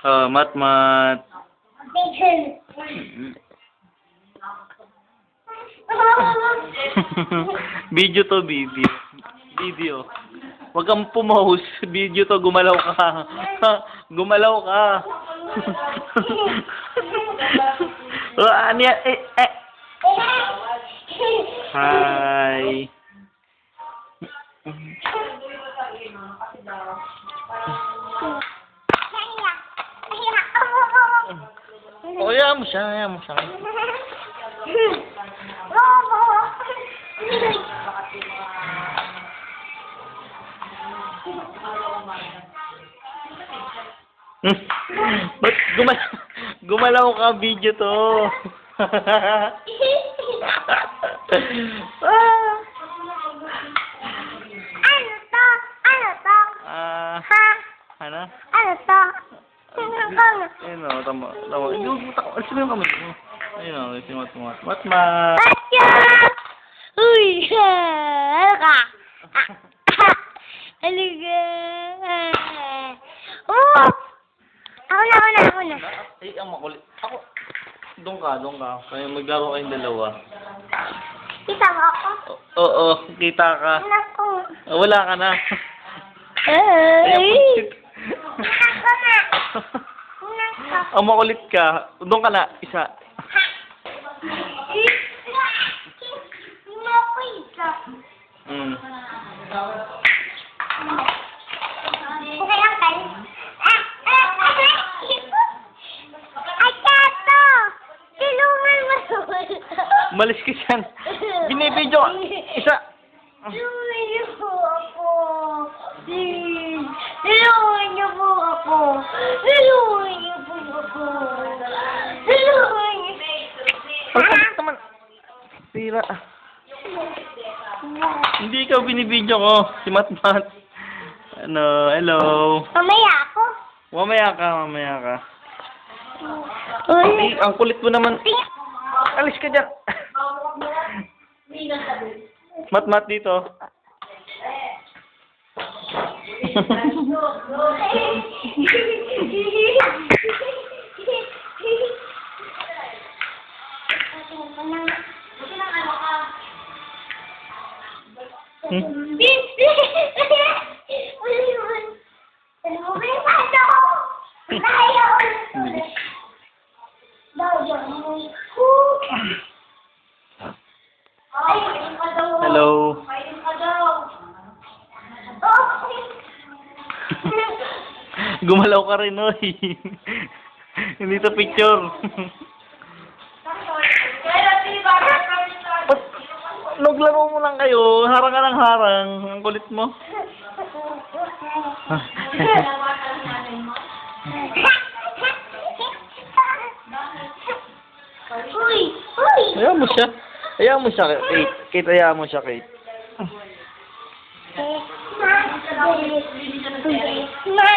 Oh, mat. Video to, video. Video. Huwag kang pumause. Video to, gumalaw ka. Gumalaw ka. Oh, ano yan? Hi. Oh, hayaan mo siya, Ba't gumalaw ka, video to? Ano? Ayun o, tama. Alisin mo yung kamay mo. Ayun o, alisin mo. Matmat. Uy! Halika! Halika! Oh! Ako na. Ay, ang makulit. Ako. Doon ka. Kaya maglaro kayong dalawa. Kita mo ako? Oo, kita ka. Naku. Wala ka na. Ay! Ang makulit ka. Doon ka na, isa. Mm. Malis ka dyan. Binibidyo. Isa. Tulungan niyo po ako. Please. Tulungan niyo po ako. Pagkakas naman. Sira. Hindi ikaw binibidyo ko. Si Matmat. Ano, hello. Mamaya ako. Mamaya ka. Ay, ang kulit mo naman. Alis ka dyan. Matmat dito. Hello. Gumalaw ka rin, oy. Hindi to picture. Naglaro mo lang kayo. Harang ka ng harang. Ang kulit mo. Hayaan mo siya. Kate. Hayaan mo siya, Kate.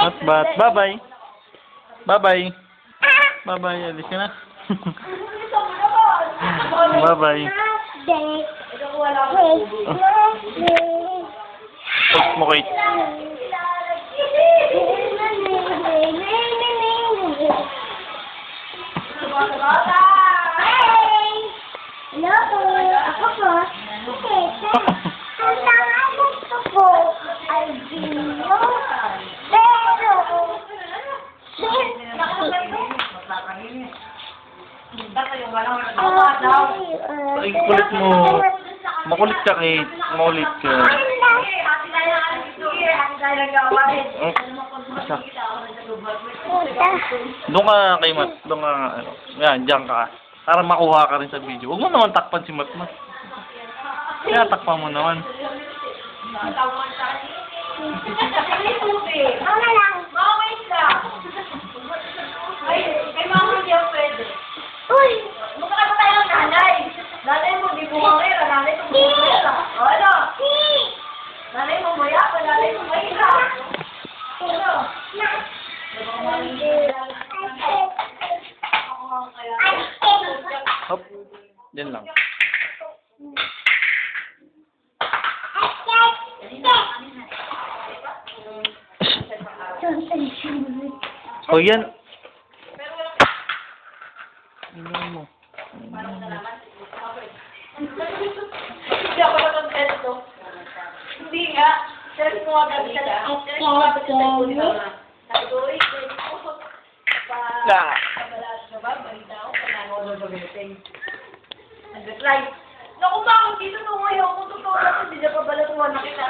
Matbat. Bye-bye. Bye-bye. Alis ka na. Bye-bye. Post mo, Kate. Hello po. Ako po. Ang tangalan ko po ay Gino. Ay, kulit mo. Makulit ka, Kate. Makulit ka. Isa. Doon ka kay Mat. Doon ka, yan, dyan ka. Para makuha ka rin sa video. Huwag mo naman takpan si Matmat. Kaya takpan mo naman. Mama lang. Uy! Nanay mo, di bumangera. Nanay mo, bumangera. O, ano? Nanay mo, mayapa. Nanay mo, mayapa. Ano? Hop. Yan lang. O yan. Inom mo. Parang nalaman. Hindi ako nakontent to. Hindi nga. Sabi ko nga gabi sa sabi ko, uy, pwede ko. Kabalaan ka ba? Balita ako. Nanonood ng bulletin. Nag-reply. Naku, bakit dito nung ngayon? Kung totoo natin, hindi na pa bala tuwa na kita.